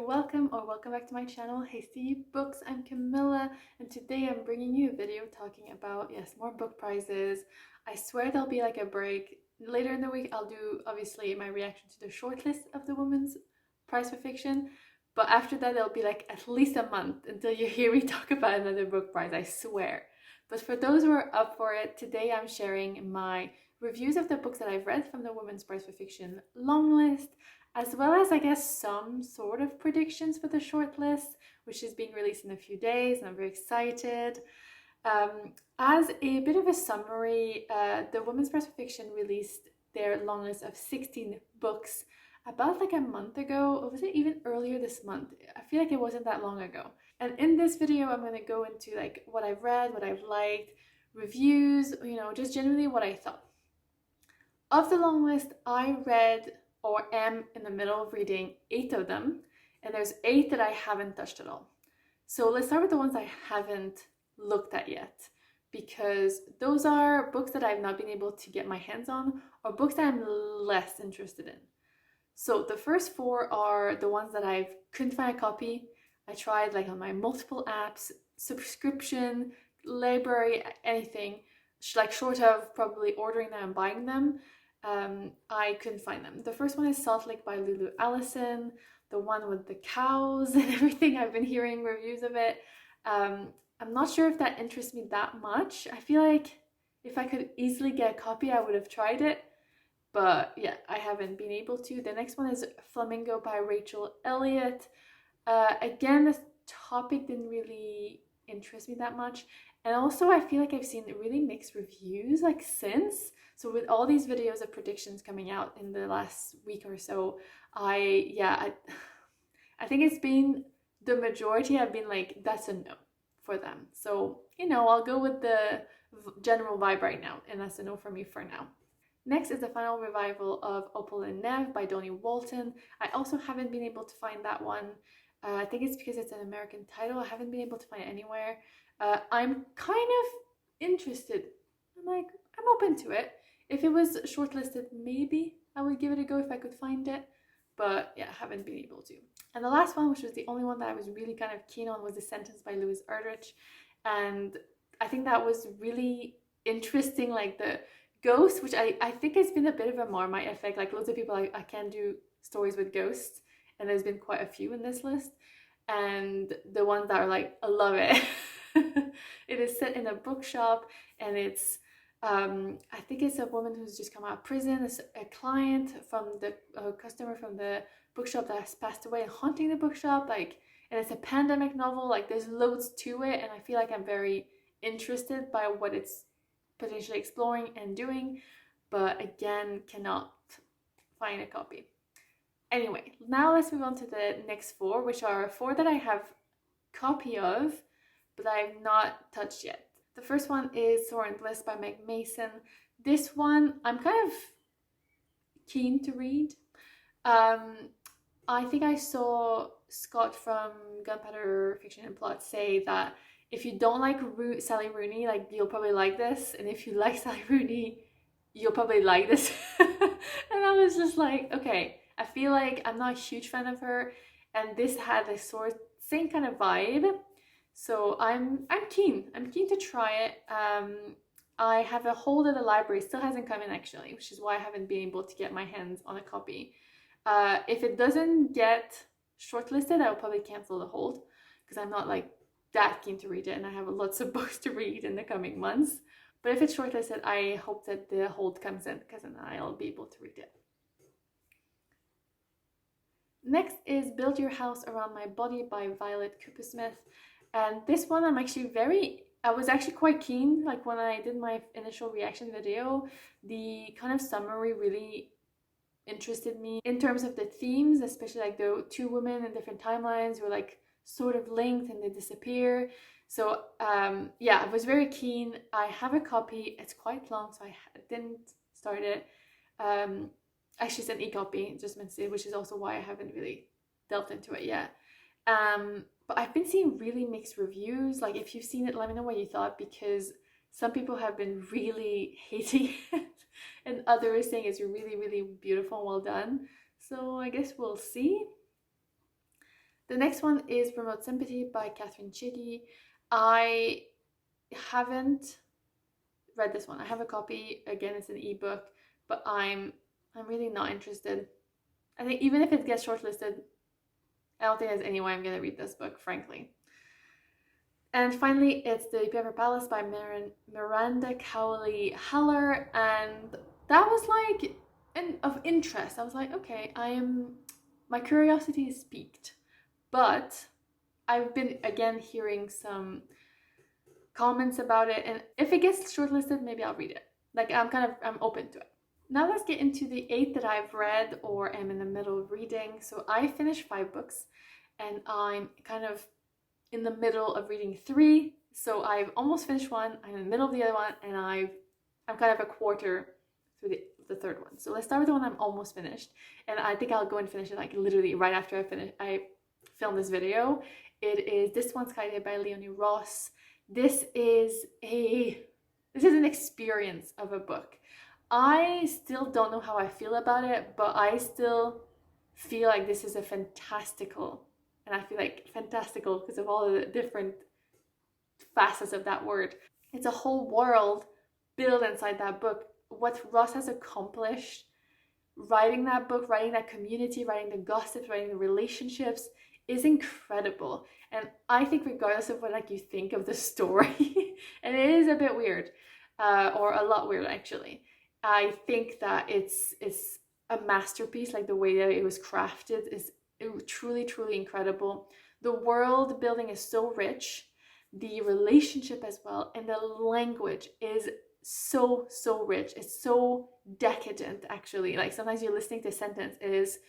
welcome back to my channel, Hasty Books. I'm Camilla, and today I'm bringing you a video talking about, yes, more book prizes. I swear there'll be like a break. Later in the week I'll do, obviously, my reaction to the shortlist of the Women's Prize for Fiction, but after that there'll be like at least a month until you hear me talk about another book prize, I swear. But for those who are up for it, today I'm sharing my reviews of the books that I've read from the Women's Prize for Fiction long list, as well as, I guess, some sort of predictions for the shortlist, which is being released in a few days, and I'm very excited. As a bit of a summary, the Women's Prize for Fiction released their long list of 16 books about like a month ago, or was it even earlier this month? I feel like it wasn't that long ago. And in this video, I'm going to go into like what I've read, what I've liked, reviews, just generally what I thought. Of the long list, I read or am in the middle of reading 8 of them, and there's 8 that I haven't touched at all. So let's start with the ones I haven't looked at yet, because those are books that I've not been able to get my hands on, or books that I'm less interested in. So the first 4 are the ones that I couldn't find a copy. I tried like on my multiple apps, subscription, library, anything, like short of probably ordering them and buying them. I couldn't find them. The first one is Salt Lake by Lulu, Allison, the one with the cows and everything. I've been hearing reviews of it. I'm not sure if that interests me that much. I feel like if I could easily get a copy, I would have tried it. But yeah, I haven't been able to. The next one is Flamingo by Elliott. Again, this topic didn't really interest me that much. And also, I feel like I've seen really mixed reviews like since. So with all these videos of predictions coming out in the last week or so, I think it's been the majority have been like, that's a no for them. So, I'll go with the general vibe right now, and that's a no for me for now. Next is the final revival of Opal and Nev by Dawnie Walton. I also haven't been able to find that one. I think it's because it's an American title. I haven't been able to find it anywhere. I'm kind of interested. I'm open to it. If it was shortlisted, maybe I would give it a go if I could find it. But yeah, I haven't been able to. And the last one, which was the only one that I was really kind of keen on, was The Sentence by Louise Erdrich. And I think that was really interesting, like the ghost, which I think has been a bit of a Marmite effect. Like loads of people, I can't do stories with ghosts. And there's been quite a few in this list. And the ones that are like, I love it. It is set in a bookshop, and it's I think it's a woman who's just come out of prison. It's a client from the customer from the bookshop that has passed away and haunting the bookshop, and it's a pandemic novel. Like there's loads to it, and I feel like I'm very interested by what it's potentially exploring and doing, but again cannot find a copy. Anyway, now let's move on to the next 4, which are 4 that I have copy of, but I have not touched yet. The first one is Soar and Bliss by Meg Mason. This one I'm kind of keen to read. I think I saw Scott from Gunpowder Fiction and Plot say that if you don't like Sally Rooney, like you'll probably like this, and if you like Sally Rooney, you'll probably like this. And I was just like, okay, I feel like I'm not a huge fan of her, and this had a same kind of vibe. So I'm keen to try it. I have a hold at the library, still hasn't come in actually, which is why I haven't been able to get my hands on a copy. If it doesn't get shortlisted, I'll probably cancel the hold, because I'm not like that keen to read it, and I have lots of books to read in the coming months. But if it's shortlisted, I hope that the hold comes in, because then I'll be able to read it. Next is Build Your House Around My Body by Violet Kupersmith. And this one I was actually quite keen, like when I did my initial reaction video, the kind of summary really interested me in terms of the themes, especially like the 2 women in different timelines were like sort of linked and they disappear. So yeah, I was very keen. I have a copy. It's quite long, so I didn't start it. Actually, it's an e-copy, just meant to say, which is also why I haven't really delved into it yet. But I've been seeing really mixed reviews. Like if you've seen it, let me know what you thought, because some people have been really hating it and others saying it's really, really beautiful and well done. So I guess we'll see. The next one is Remote Sympathy by Chidgey. I haven't read this one. I have a copy. Again, it's an ebook, but I'm really not interested. I think even if it gets shortlisted, I don't think there's any way I'm gonna read this book, frankly. And finally, it's The Paper Palace by Miranda Cowley Heller, and that was like of interest. I was like, okay, my curiosity is piqued, but I've been again hearing some comments about it, and if it gets shortlisted, maybe I'll read it. Like I'm open to it. Now let's get into the 8 that I've read or am in the middle of reading. So I finished 5 books, and I'm kind of in the middle of reading 3. So I've almost finished one, I'm in the middle of the other one, and I'm kind of a quarter through the third one. So let's start with the one I'm almost finished, and I think I'll go and finish it like literally right after I film this video. It is This One's Guided by Leone Ross. This is an experience of a book. I still don't know how I feel about it, but I still feel like this is a fantastical, and I feel like fantastical because of all the different facets of that word. It's a whole world built inside that book. What Ross has accomplished writing that book, writing that community, writing the gossips, writing the relationships is incredible. And I think regardless of what like you think of the story, and it is a bit weird, or a lot weird actually, I think that it's a masterpiece. Like the way that it was crafted is truly, truly incredible. The world building is so rich, the relationship as well, and the language is so rich. It's so decadent actually. Like sometimes you're listening to a sentence, it is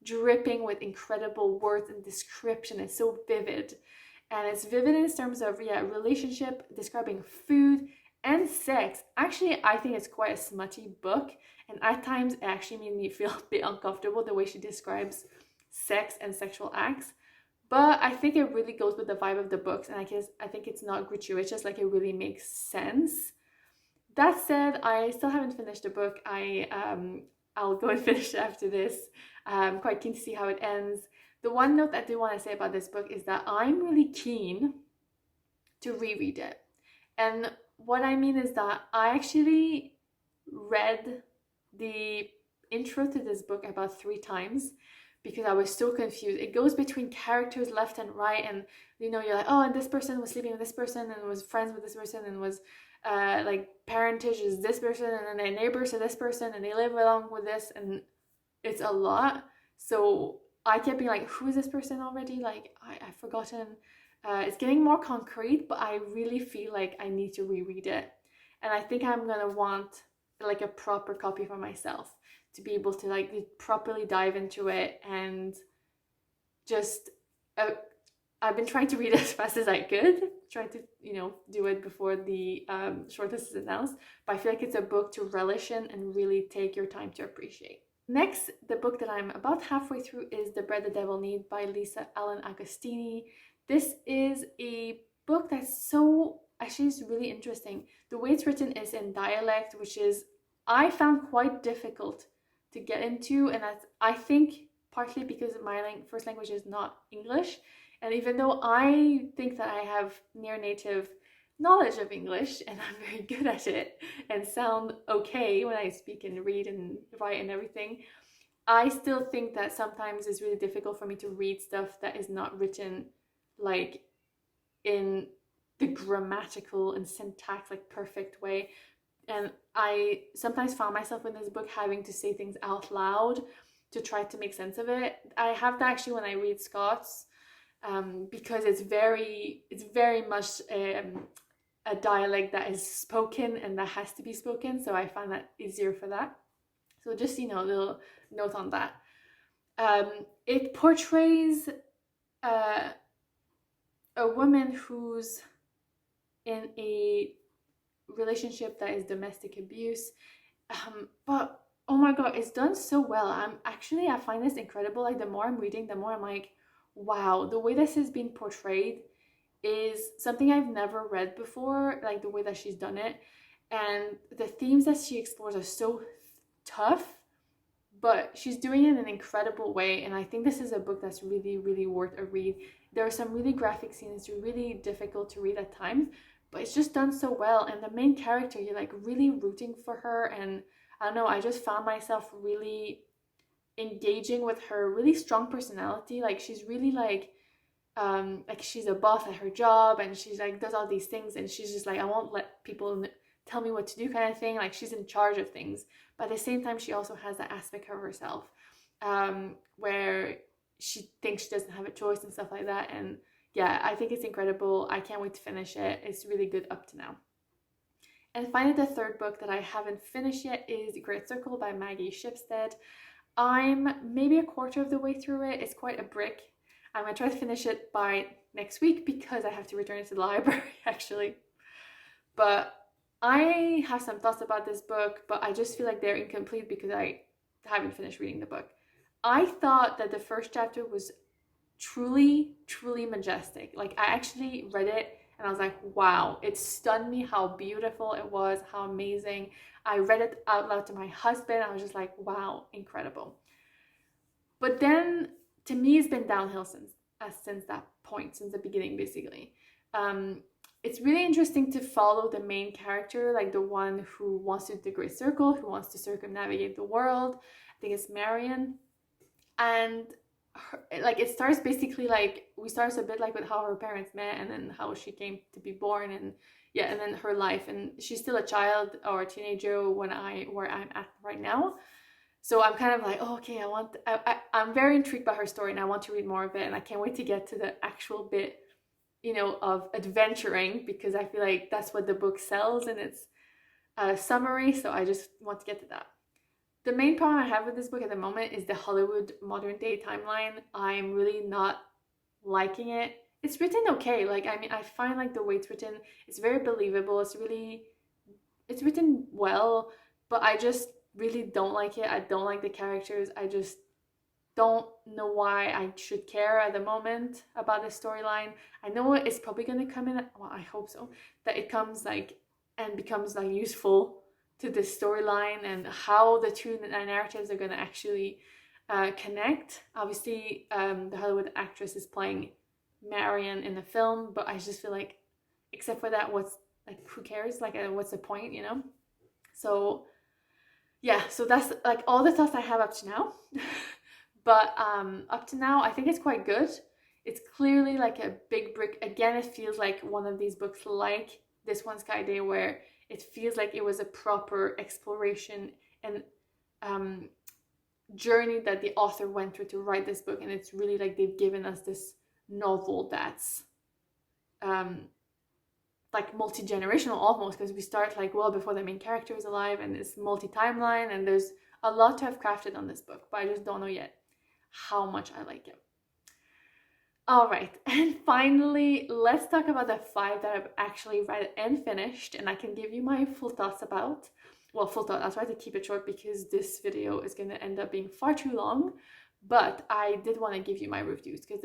dripping with incredible words and description. It's so vivid, and it's vivid in terms of relationship, describing food and sex. Actually, I think it's quite a smutty book, and at times it actually made me feel a bit uncomfortable the way she describes sex and sexual acts. But I think it really goes with the vibe of the books, and I think it's not gratuitous. Like it really makes sense. That said, I still haven't finished the book. I'll go and finish it after this. I'm quite keen to see how it ends. The one note I do want to say about this book is that I'm really keen to reread it. And what I mean is that I actually read the intro to this book about 3 times because I was so confused. It goes between characters left and right, and you're like, oh, and this person was sleeping with this person and was friends with this person and was like parentage is this person, and then their neighbors are this person, and they live along with this, and it's a lot. So I kept being like, who is this person already? Like I've forgotten. It's getting more concrete, but I really feel like I need to reread it, and I think I'm gonna want like a proper copy for myself to be able to like properly dive into it. And just I've been trying to read it as fast as I could, trying to do it before the shortlist is announced, but I feel like it's a book to relish in and really take your time to appreciate. Next, the book that I'm about halfway through is The Bread the Devil Need by Allen-Agostini. This is a book that's actually is really interesting. The way it's written is in dialect, which is I found quite difficult to get into, and that's I think partly because my first language is not English, and even though I think that I have near native knowledge of English and I'm very good at it and sound okay when I speak and read and write and everything, I still think that sometimes it's really difficult for me to read stuff that is not written like in the grammatical and syntax like perfect way. And I sometimes found myself in this book having to say things out loud to try to make sense of it. I have that actually when I read Scots, because it's very much a dialect that is spoken and that has to be spoken. So I find that easier for that. So just, a little note on that. It portrays a woman who's in a relationship that is domestic abuse, but oh my god, it's done so well. I find this incredible. Like the more I'm reading, the more I'm like, wow, the way this is being portrayed is something I've never read before, like the way that she's done it. And the themes that she explores are so tough, but she's doing it in an incredible way, and I think this is a book that's really, really worth a read. There are some really graphic scenes, really difficult to read at times, but it's just done so well. And the main character, you're like really rooting for her, and I don't know, I just found myself really engaging with her really strong personality. Like she's really like she's a boss at her job, and she's like does all these things, and she's just like, I won't let people tell me what to do kind of thing. Like she's in charge of things, but at the same time she also has that aspect of herself where she thinks she doesn't have a choice and stuff like that. And yeah, I think it's incredible. I can't wait to finish it. It's really good up to now. And finally, the third book that I haven't finished yet is Great Circle by Maggie Shipstead. I'm maybe a quarter of the way through it. It's quite a brick. I'm going to try to finish it by next week because I have to return it to the library actually. But I have some thoughts about this book, but I just feel like they're incomplete because I haven't finished reading the book. I thought that the first chapter was truly, truly majestic. Like I actually read it and I was like, wow, it stunned me how beautiful it was, how amazing. I read it out loud to my husband. I was just like, wow, incredible. But then to me, it's been downhill since that point, since the beginning, basically. It's really interesting to follow the main character, like the one who wants to do the Great Circle, who wants to circumnavigate the world. I think it's Marion. And like it starts basically like, we start a bit like with how her parents met and then how she came to be born, and yeah, and then her life. And she's still a child or a teenager where I'm at right now. So I'm kind of like, oh, okay, I'm very intrigued by her story and I want to read more of it, and I can't wait to get to the actual bit, you know, of adventuring, because I feel like that's what the book sells in its summary. So I just want to get to that. The main problem I have with this book at the moment is the Hollywood modern day timeline. I'm really not liking it. It's written okay. Like, I mean, I find like the way it's written, it's very believable. It's written well, but I just really don't like it. I don't like the characters. I just don't know why I should care at the moment about the storyline. I know it's probably going to come in, well, I hope so, that it comes like and becomes like useful to the storyline and how the two narratives are going to actually connect. Obviously, the Hollywood actress is playing Marion in the film, but I just feel like, except for that, what's like, who cares? Like, what's the point, you know? So yeah, so that's like all the thoughts I have up to now. But up to now, I think it's quite good. It's clearly like a big brick. Again, it feels like one of these books like this one, Sky Day, where it feels like it was a proper exploration and journey that the author went through to write this book. And it's really like they've given us this novel that's like multi-generational almost, because we start like well before the main character is alive, and it's multi-timeline, and there's a lot to have crafted on this book, but I just don't know yet how much I like it. All right, and finally, let's talk about the 5 that I've actually read and finished, and I can give you my full thoughts about. Well, full thought, I'll try to keep it short because this video is going to end up being far too long, but I did want to give you my reviews, because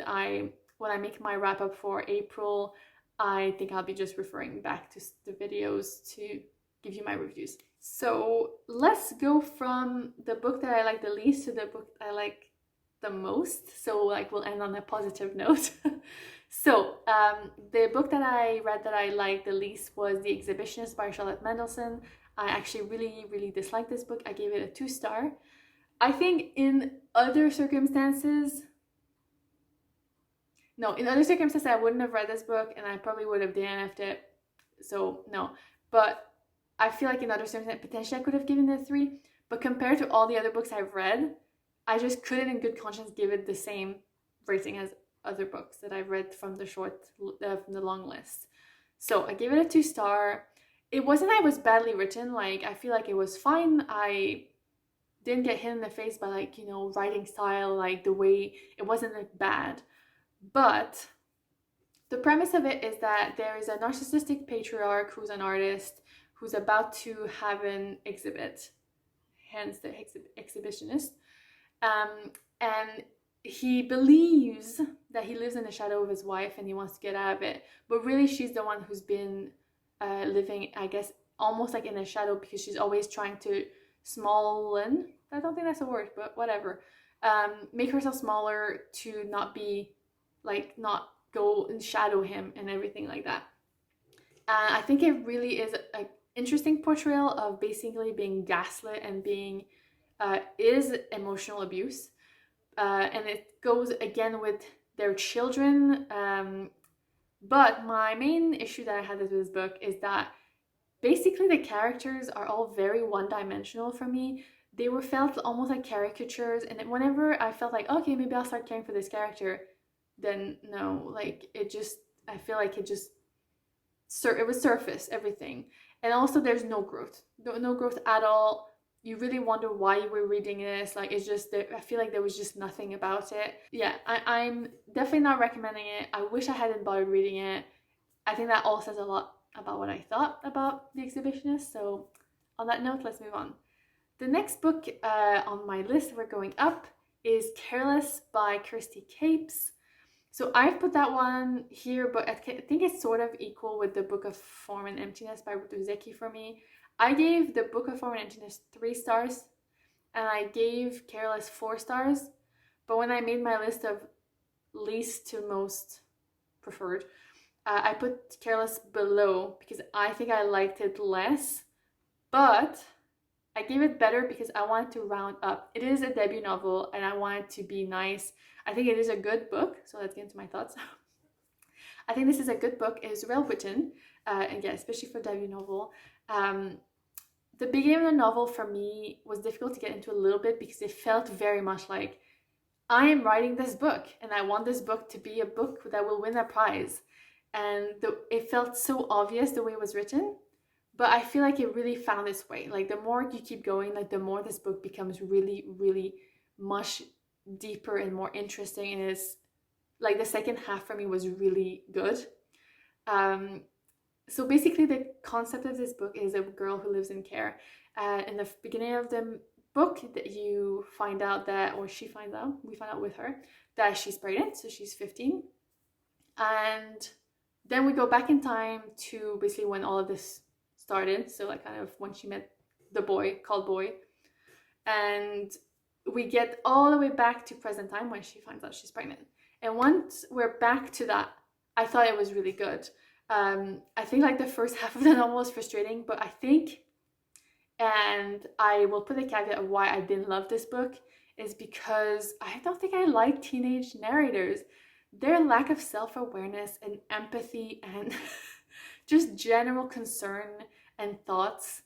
when I make my wrap up for April, I think I'll be just referring back to the videos to give you my reviews. So let's go from the book that I like the least to the book I like the most. So like we'll end on a positive note. So the book that I read that I liked the least was The Exhibitionist by Charlotte Mendelson. I actually really, really disliked this book. I gave it a 2-star. I think in other circumstances I wouldn't have read this book, and I probably would have DNF'd it. So no, but I feel like in other circumstances, potentially I could have given it a 3. But compared to all the other books I've read, I just couldn't in good conscience give it the same rating as other books that I've read from the long list. So I gave it a 2-star. It wasn't that it was badly written. Like, I feel like it was fine. I didn't get hit in the face by like, you know, writing style, like the way it wasn't like bad. But the premise of it is that there is a narcissistic patriarch who's an artist who's about to have an exhibit, hence the exhibitionist. And he believes that he lives in the shadow of his wife and he wants to get out of it. But really, she's the one who's been living, I guess, almost like in a shadow, because she's always trying to smallen. I don't think that's a word, but whatever. Make herself smaller to not be like, not go and shadow him and everything like that. And I think it really is an interesting portrayal of basically being gaslit and being is emotional abuse. And it goes again with their children. But my main issue that I had with this book is that basically the characters are all very one-dimensional for me. They were felt almost like caricatures, and whenever I felt like, okay, maybe I'll start caring for this character, then no, like it just, I feel like it was surface everything. And also there's no growth, no growth at all. You really wonder why you were reading this. Like, it's just, I feel like there was just nothing about it. Yeah, I'm definitely not recommending it. I wish I hadn't bothered reading it. I think that all says a lot about what I thought about The Exhibitionist. So on that note, let's move on. The next book on my list, we're going up, is Careless by Kirsty Capes. So I've put that one here, but I think it's sort of equal with the Book of Form and Emptiness by Erdrich for me. I gave the Book of Form and Emptiness 3 stars, and I gave Careless 4 stars. But when I made my list of least to most preferred, I put Careless below because I think I liked it less, but I gave it better because I wanted to round up. It is a debut novel and I want it to be nice. I think it is a good book, so let's get into my thoughts. I think this is a good book. It is well written, and yeah, especially for a debut novel. The beginning of the novel for me was difficult to get into a little bit because it felt very much like, I am writing this book and I want this book to be a book that will win a prize. And it felt so obvious the way it was written, but I feel like it really found its way. Like, the more you keep going, like the more this book becomes really, really much deeper and more interesting. And it's like the second half for me was really good. So basically the concept of this book is a girl who lives in care. In the beginning of the book, that you find out that, or she finds out, we find out with her, that she's pregnant, so she's 15. And then we go back in time to basically when all of this started, so like kind of when she met the boy called Boy, and we get all the way back to present time when she finds out she's pregnant. And once we're back to that, I thought it was really good. I think like the first half of the novel was frustrating, but I think, and I will put a caveat of why I didn't love this book, is because I don't think I like teenage narrators. Their lack of self-awareness and empathy and just general concern and thoughts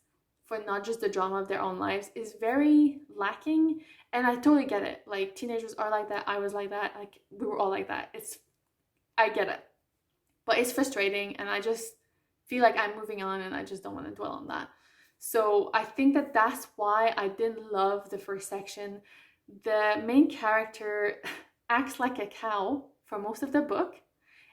for not just the drama of their own lives is very lacking. And I totally get it. Like, teenagers are like that. I was like that. Like, we were all like that. I get it. But it's frustrating, and I just feel like I'm moving on and I just don't want to dwell on that. So I think that that's why I didn't love the first section. The main character acts like a cow for most of the book,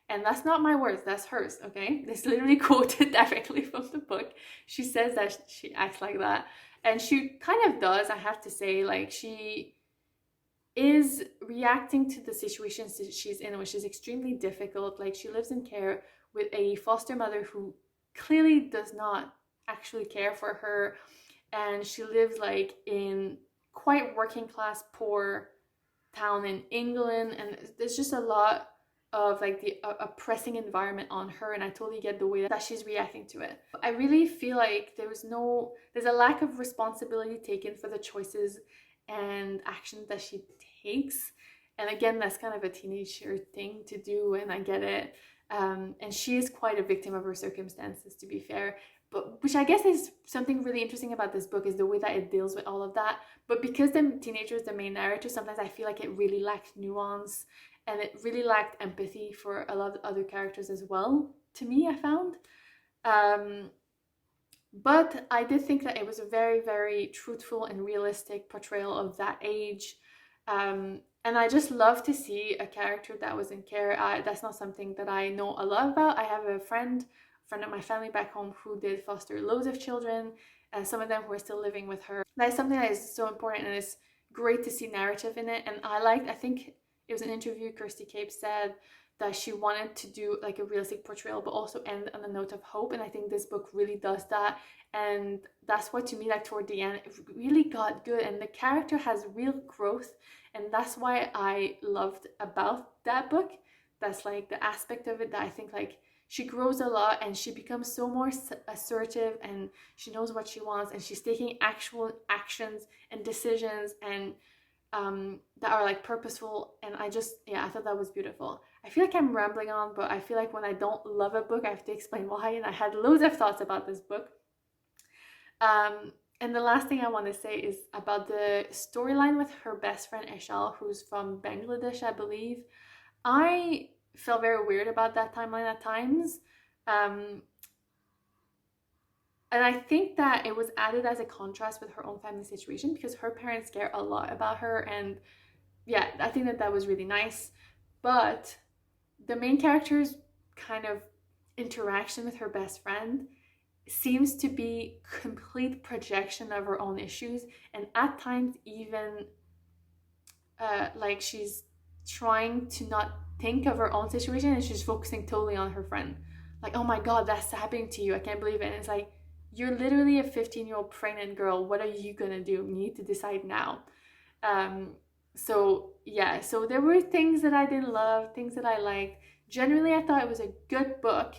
and that's not my words, that's hers, okay? This is literally quoted directly from the book. She says that she acts like that, and she kind of does, I have to say. Like, she is reacting to the situation she's in, which is extremely difficult. Like, she lives in care with a foster mother who clearly does not actually care for her, and she lives like in quite working class, poor town in England, and there's just a lot of like the oppressing environment on her, and I totally get the way that she's reacting to it. I really feel like there's a lack of responsibility taken for the choices and actions that she takes, and again, that's kind of a teenager thing to do, and I get it. And she is quite a victim of her circumstances, to be fair, but which I guess is something really interesting about this book, is the way that it deals with all of that. But because the teenager is the main narrator, sometimes I feel like it really lacked nuance, and it really lacked empathy for a lot of other characters as well, to me, I found. But I did think that it was a very, very truthful and realistic portrayal of that age. And I just love to see a character that was in care. That's not something that I know a lot about. I have a friend of my family back home who did foster loads of children, and some of them who are still living with her. That is something that is so important, and it's great to see narrative in it. And I think it was an interview, Kirsty said that she wanted to do like a realistic portrayal but also end on a note of hope, and I think this book really does that. And that's what, to me, like toward the end, it really got good, and the character has real growth, and that's why I loved about that book. That's like the aspect of it that I think like she grows a lot, and she becomes so more assertive, and she knows what she wants, and she's taking actual actions and decisions, and that are like purposeful. And I just, yeah, I thought that was beautiful. I feel like I'm rambling on, but I feel like when I don't love a book, I have to explain why, and I had loads of thoughts about this book. And the last thing I want to say is about the storyline with her best friend Eshal, who's from Bangladesh, I believe. I felt very weird about that timeline at times. And I think that it was added as a contrast with her own family situation, because her parents care a lot about her, and yeah, I think that was really nice. But the main character's kind of interaction with her best friend seems to be complete projection of her own issues, and at times even like she's trying to not think of her own situation, and she's focusing totally on her friend. Like, oh my god, that's happening to you, I can't believe it. And it's like, you're literally a 15-year-old pregnant girl, what are you gonna do? You need to decide now. So yeah, so there were things that I didn't love, things that I liked. Generally, I thought it was a good book.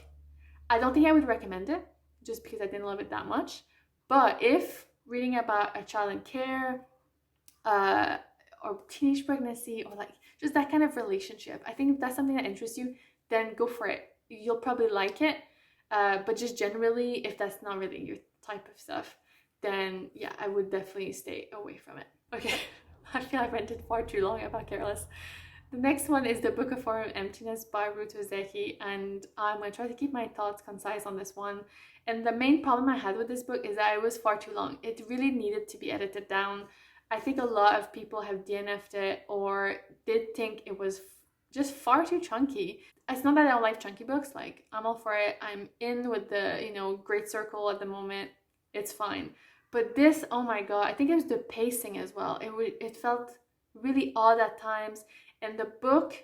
I don't think I would recommend it, just because I didn't love it that much. But if reading about a child in care, or teenage pregnancy, or like just that kind of relationship, I think if that's something that interests you, then go for it. You'll probably like it. But just generally, if that's not really your type of stuff, then yeah, I would definitely stay away from it. Okay, I feel I ranted far too long about Careless. The next one is the Book of Fire and Emptiness by Ruth Ozeki, and I'm going to try to keep my thoughts concise on this one. And the main problem I had with this book is that it was far too long. It really needed to be edited down. I think a lot of people have DNF'd it or did think it was just far too chunky. It's not that I don't like chunky books, like I'm all for it. I'm in with the, you know, Great Circle at the moment. It's fine. But this, oh my god, I think it was the pacing as well. It felt really odd at times, and the book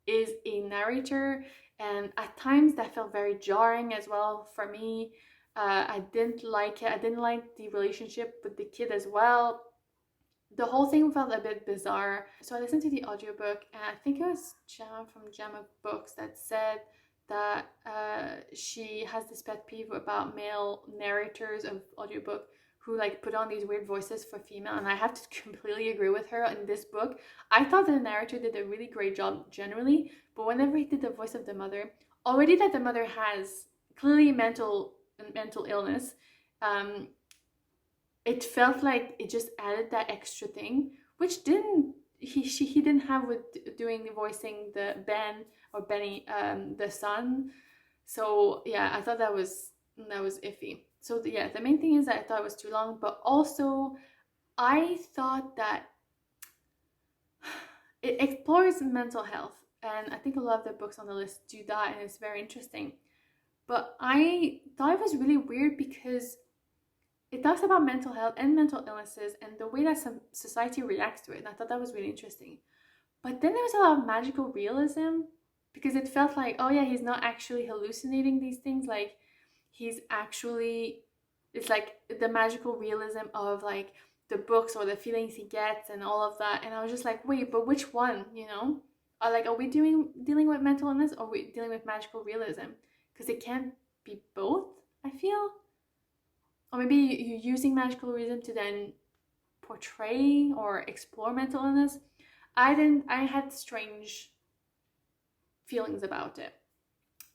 is a narrator, and at times that felt very jarring as well for me. I didn't like it. I didn't like the relationship with the kid as well. The whole thing felt a bit bizarre. So I listened to the audiobook, and I think it was Gemma from Gemma Books that said that she has this pet peeve about male narrators of audiobook who like put on these weird voices for female, and I have to completely agree with her. In this book, I thought the narrator did a really great job generally, but whenever he did the voice of the mother, already that the mother has clearly mental illness, it felt like it just added that extra thing, which he didn't have with doing voicing the Benny, the son. So yeah, I thought that was iffy. So yeah, the main thing is that I thought it was too long, but also I thought that it explores mental health, and I think a lot of the books on the list do that, and it's very interesting. But I thought it was really weird because it talks about mental health and mental illnesses and the way that some society reacts to it, and I thought that was really interesting. But then there was a lot of magical realism, because it felt like, oh yeah, he's not actually hallucinating these things, like he's actually, it's like the magical realism of like the books or the feelings he gets and all of that. And I was just like, wait, but which one, you know? Are we dealing with mental illness, or are we dealing with magical realism? Because it can't be both, I feel. Or maybe you're using magical realism to then portray or explore mental illness. I had strange feelings about it.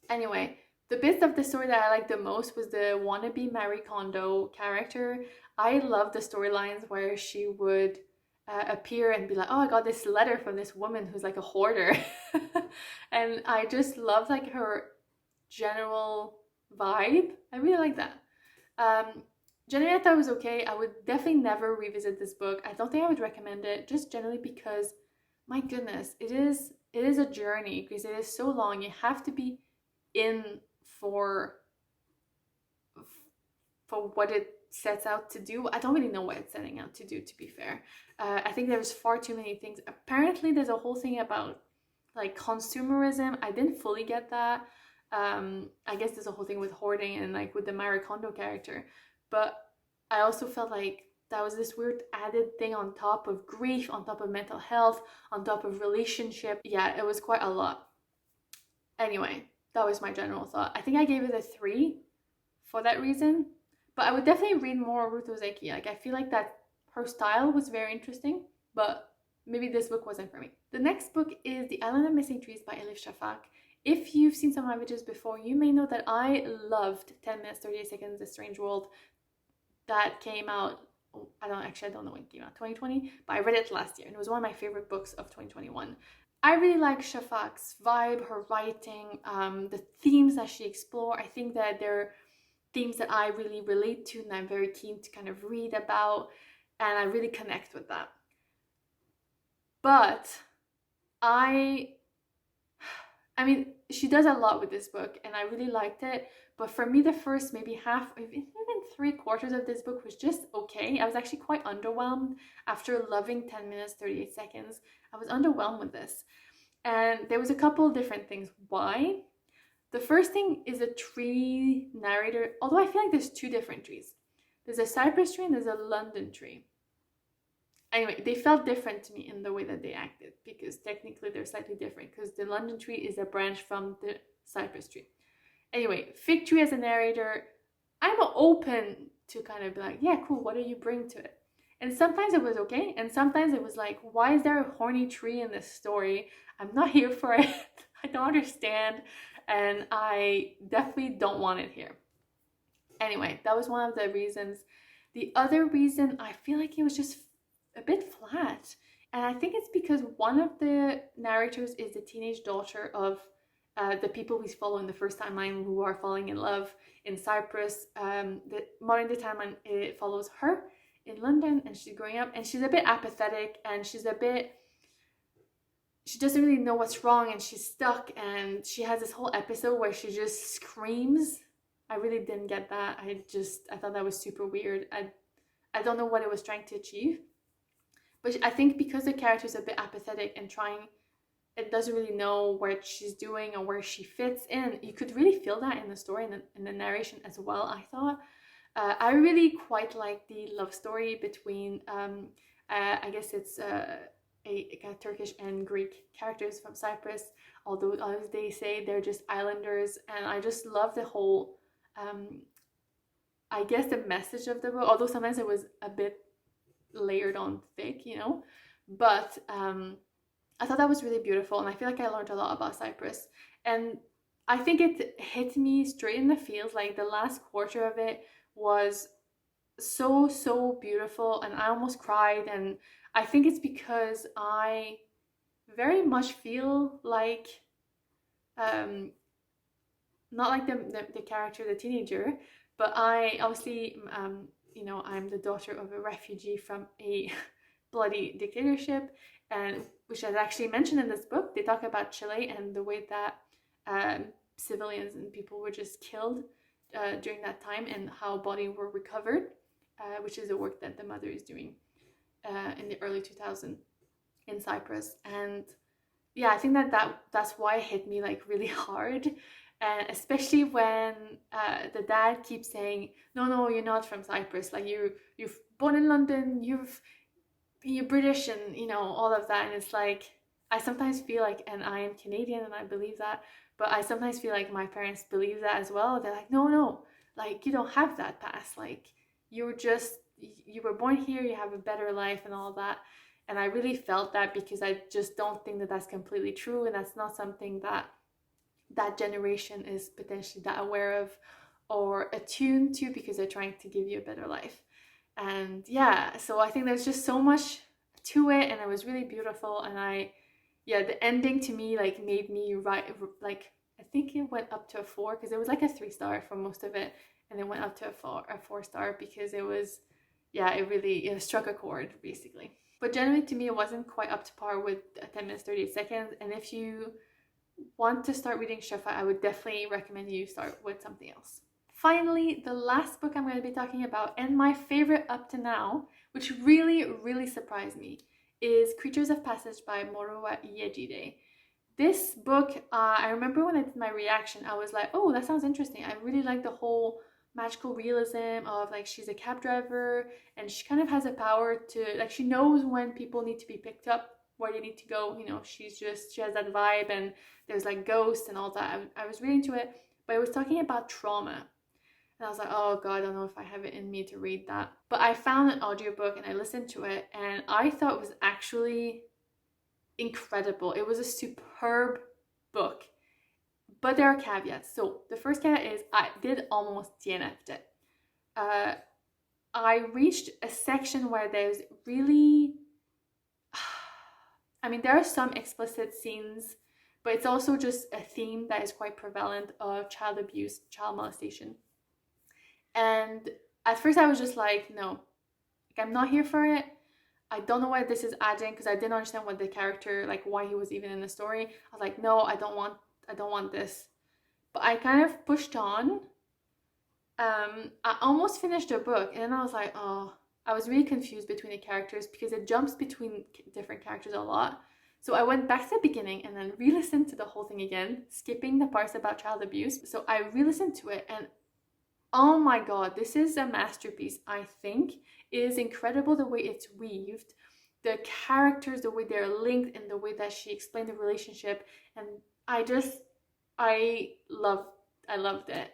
Anyway, the bit of the story that I liked the most was the wannabe Marie Kondo character. I love the storylines where she would appear and be like, oh, I got this letter from this woman who's like a hoarder. And I just love like her general vibe. I really like that. Generally, I thought it was okay. I would definitely never revisit this book. I don't think I would recommend it, just generally because, my goodness, it is a journey, because it is so long. You have to be in for what it sets out to do. I don't really know what it's setting out to do, to be fair. I think there's far too many things. Apparently there's a whole thing about like consumerism. I didn't fully get that. I guess there's a whole thing with hoarding and like with the Marie Kondo character, but I also felt like that was this weird added thing on top of grief, on top of mental health, on top of relationship. Yeah, it was quite a lot. Anyway, that was my general thought. I think I gave it a 3 for that reason, but I would definitely read more Ruth Ozeki. Like, I feel like that her style was very interesting, but maybe this book wasn't for me. The next book is The Island of Missing Trees by Elif Shafak. If you've seen some of my videos before, you may know that I loved 10 minutes 38 seconds, The Strange World. That came out, I don't know when it came out, 2020, but I read it last year and it was one of my favorite books of 2021. I really like Shafak's vibe, her writing, the themes that she explored. I think that they're themes that I really relate to and I'm very keen to kind of read about, and I really connect with that. But I mean, she does a lot with this book and I really liked it, but for me the first maybe half, even 3/4 of this book was just okay. I was actually quite underwhelmed after loving 10 minutes 38 seconds. I was underwhelmed with this, and there was a couple different things why. The first thing is a tree narrator, although I feel like there's 2 different trees. There's a cypress tree and there's a London tree. Anyway, they felt different to me in the way that they acted, because technically they're slightly different, because the London tree is a branch from the cypress tree. Anyway, Fig Tree as a narrator, I'm open to kind of be like, yeah, cool, what do you bring to it? And sometimes it was okay, and sometimes it was like, why is there a horny tree in this story? I'm not here for it. I don't understand, and I definitely don't want it here. Anyway, that was one of the reasons. The other reason, I feel like it was just a bit flat, and I think it's because one of the narrators is the teenage daughter of the people we follow in the first timeline who are falling in love in Cyprus. The modern day timeline, it follows her in London, and she's growing up, and she's a bit apathetic, and she doesn't really know what's wrong, and she's stuck, and she has this whole episode where she just screams. I really didn't get that. I thought that was super weird. I don't know what it was trying to achieve. But I think because the character is a bit apathetic and it doesn't really know what she's doing or where she fits in, you could really feel that in the story and in the narration as well, I thought. I really quite like the love story between, I guess it's a Turkish and Greek characters from Cyprus, although as they say, they're just islanders. And I just love the whole, I guess the message of the book, although sometimes it was a bit layered on thick, but I thought that was really beautiful, and I feel like I learned a lot about Cyprus, and I think it hit me straight in the feels. Like the last quarter of it was so beautiful, and I almost cried, and I think it's because I very much feel like not like the character, the teenager, but I obviously I'm the daughter of a refugee from a bloody dictatorship, and which is actually mentioned in this book. They talk about Chile and the way that civilians and people were just killed during that time, and how bodies were recovered, which is the work that the mother is doing in the early 2000s in Cyprus. And yeah, I think that's why it hit me like really hard. And especially when the dad keeps saying, no, you're not from Cyprus. Like you're born in London, you're British, and all of that. And it's like, I sometimes feel like, and I am Canadian and I believe that, but I sometimes feel like my parents believe that as well. They're like, no, like you don't have that past. Like you were born here, you have a better life and all that. And I really felt that, because I just don't think that that's completely true, and that's not something that generation is potentially that aware of or attuned to, because they're trying to give you a better life. And yeah, so I think there's just so much to it, and it was really beautiful. And the ending to me like made me like I think it went up to a 4, because it was like a 3-star for most of it, and it went up to a 4-star because it was, it really struck a chord basically. But generally to me it wasn't quite up to par with 10 minutes 38 seconds. And if you want to start reading Shafa, I would definitely recommend you start with something else. finally, the last book I'm going to be talking about, and my favorite up to now, which really, really surprised me, is Creatures of Passage by Morowa Yejide. This book, I remember when I did my reaction, I was like, oh, that sounds interesting. I really like the whole magical realism of like she's a cab driver and she kind of has a power to, like, she knows when people need to be picked up, where they need to go. You know, she has that vibe, and there's like ghosts and all that. I was really into it, but it was talking about trauma. And I was like, oh God, I don't know if I have it in me to read that. But I found an audiobook and I listened to it, and I thought it was actually incredible. It was a superb book. But there are caveats. So the first caveat is I did almost DNF'd it. I reached a section where there's really... I mean, there are some explicit scenes, but it's also just a theme that is quite prevalent of child abuse, child molestation. And at first I was just like, no, like, I'm not here for it. I don't know what this is adding, because I didn't understand what the character, like why he was even in the story. I was like, no, I don't want this. But I kind of pushed on. I almost finished the book, and then I was like, oh, I was really confused between the characters because it jumps between different characters a lot. So I went back to the beginning and then re-listened to the whole thing again, skipping the parts about child abuse. So I re-listened to it, and oh my God, this is a masterpiece, I think. It is incredible the way it's weaved, the characters, the way they're linked, and the way that she explained the relationship. And I loved it.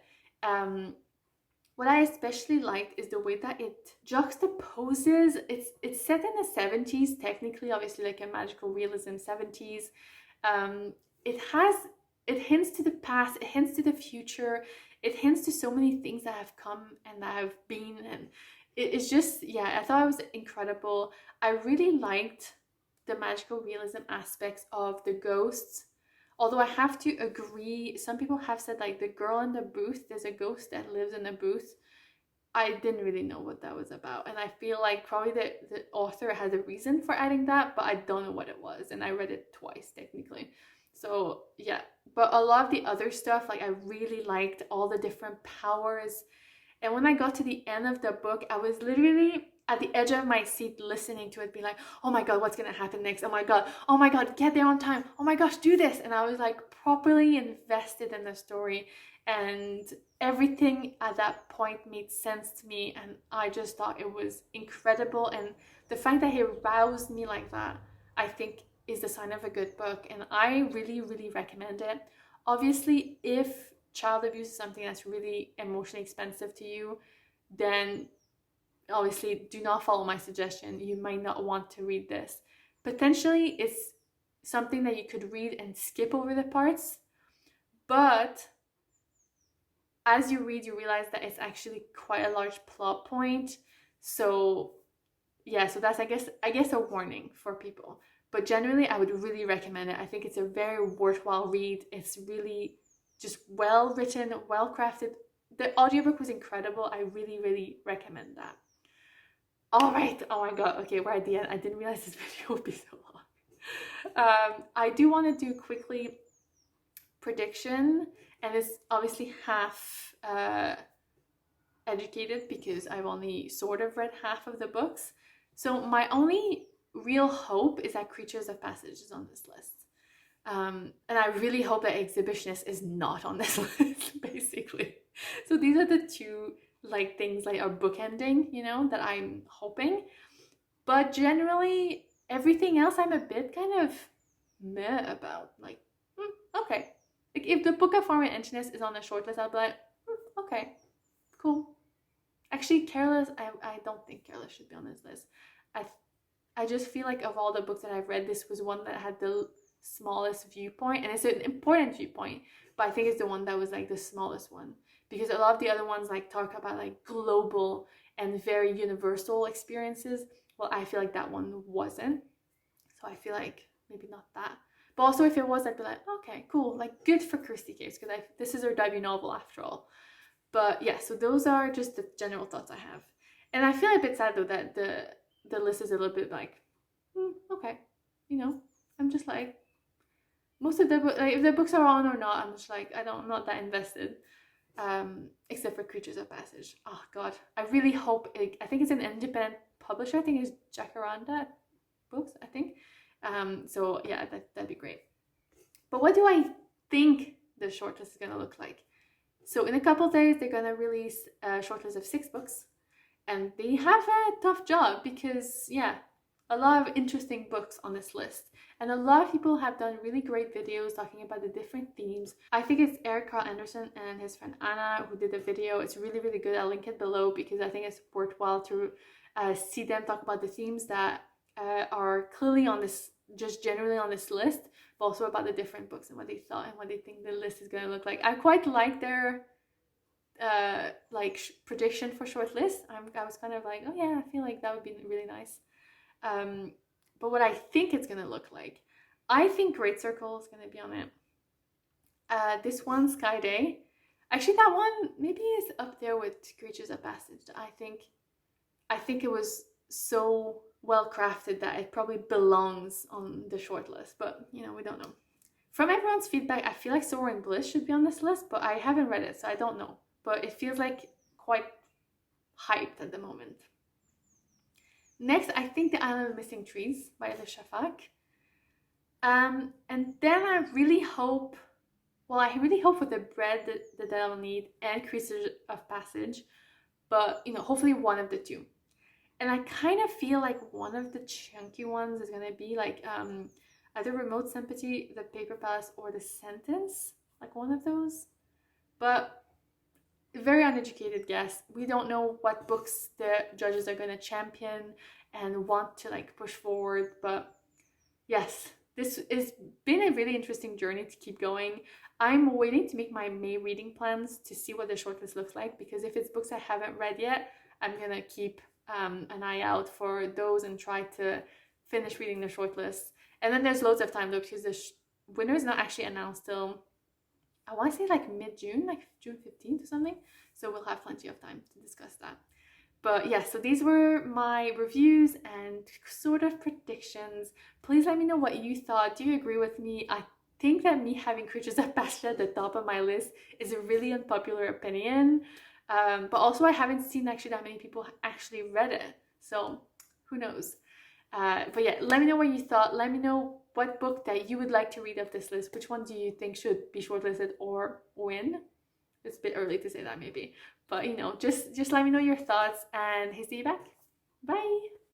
What I especially liked is the way that it juxtaposes. It's set in the 70s, technically, obviously, like a magical realism 70s. It hints to the past, it hints to the future, it hints to so many things that have come and that have been, and it's just, yeah, I thought it was incredible. I really liked the magical realism aspects of the ghosts. Although I have to agree, some people have said like the girl in the booth, there's a ghost that lives in the booth. I didn't really know what that was about. And I feel like probably the author had a reason for adding that, but I don't know what it was. And I read it twice technically. So yeah, but a lot of the other stuff, like I really liked all the different powers. And when I got to the end of the book, I was literally at the edge of my seat listening to it, being like, oh my God, what's gonna happen next? Oh my God, get there on time. Oh my gosh, do this. And I was like properly invested in the story, and everything at that point made sense to me, and I just thought it was incredible. And the fact that he roused me like that, I think is the sign of a good book, and I really, really recommend it. Obviously, if child abuse is something that's really emotionally expensive to you, then obviously do not follow my suggestion. You might not want to read this. Potentially it's something that you could read and skip over the parts, but as you read, you realize that it's actually quite a large plot point. So yeah, so that's I guess a warning for people. But generally I would really recommend it. I think it's a very worthwhile read. It's really just well written, well crafted. The audiobook was incredible. I really, really recommend that. All right. Oh my God. Okay, we're at the end. I didn't realize this video would be so long. I do want to do quickly prediction, and it's obviously half educated because I've only sort of read half of the books. So my only real hope is that Creatures of Passage is on this list. And I really hope that Exhibitionist is not on this list, basically. So these are the two like things like are bookending, you know, that I'm hoping. But generally, everything else I'm a bit kind of meh about. Like, okay. Like if the Book of Form and Emptiness is on the shortlist, I'll be like, okay, cool. Actually, Careless, I don't think Careless should be on this list. I just feel like of all the books that I've read, this was one that had the smallest viewpoint, and it's an important viewpoint, but I think it's the one that was like the smallest one, because a lot of the other ones like talk about like global and very universal experiences. Well, I feel like that one wasn't, so I feel like maybe not that. But also if it was, I'd be like, okay, cool, like good for Kirsty Caves, because this is her debut novel after all. But yeah, so those are just the general thoughts I have. And I feel a bit sad though that the list is a little bit like, okay, you know, I'm just like, most of the like, if the books are on or not, I'm just like, I'm not that invested. except for Creatures of Passage. Oh god, I really hope I think it's an independent publisher. I think it's Jacaranda Books, I think. So yeah, that'd be great. But what do I think the shortlist is gonna look like? So in a couple of days, they're gonna release a shortlist of 6 books, and they have a tough job because yeah, a lot of interesting books on this list, and a lot of people have done really great videos talking about the different themes. I think it's Eric Carl Anderson and his friend Anna who did the video. It's really, really good. I'll link it below because I think it's worthwhile to see them talk about the themes that are clearly on this, just generally on this list, but also about the different books and what they thought and what they think the list is going to look like. I quite like their prediction for shortlist. I was kind of like, oh yeah, I feel like that would be really nice. But what I think it's gonna look like, I think Great Circle is gonna be on it. This one, Sky Day, actually that one maybe is up there with Creatures of Passage. I think it was so well crafted that it probably belongs on the shortlist, but you know, we don't know. From everyone's feedback, I feel like Soar and Bliss should be on this list, but I haven't read it, so I don't know. But it feels like quite hyped at the moment. Next, I think The Island of Missing Trees by the Shafak. And then I really hope for The Bread that I'll Need and Creatures of Passage, but you know, hopefully one of the two. And I kind of feel like one of the chunky ones is gonna be like either Remote Sympathy, The Paper Palace, or The Sentence, like one of those. But very uneducated guess. We don't know what books the judges are going to champion and want to like push forward, but yes, this has been a really interesting journey to keep going. I'm waiting to make my May reading plans to see what the shortlist looks like, because if it's books I haven't read yet, I'm gonna keep an eye out for those and try to finish reading the shortlist. And then there's loads of time though, because the winner is not actually announced till I want to say like mid-June, like June 15th or something. So we'll have plenty of time to discuss that. But yeah, so these were my reviews and sort of predictions. Please let me know what you thought. Do you agree with me? I think that me having Creatures of Passage at the top of my list is a really unpopular opinion. But also I haven't seen actually that many people actually read it. So who knows? But yeah, let me know what you thought. Let me know what book that you would like to read of this list. Which one do you think should be shortlisted or win? It's a bit early to say that maybe. But you know, just let me know your thoughts, and see you back. Bye!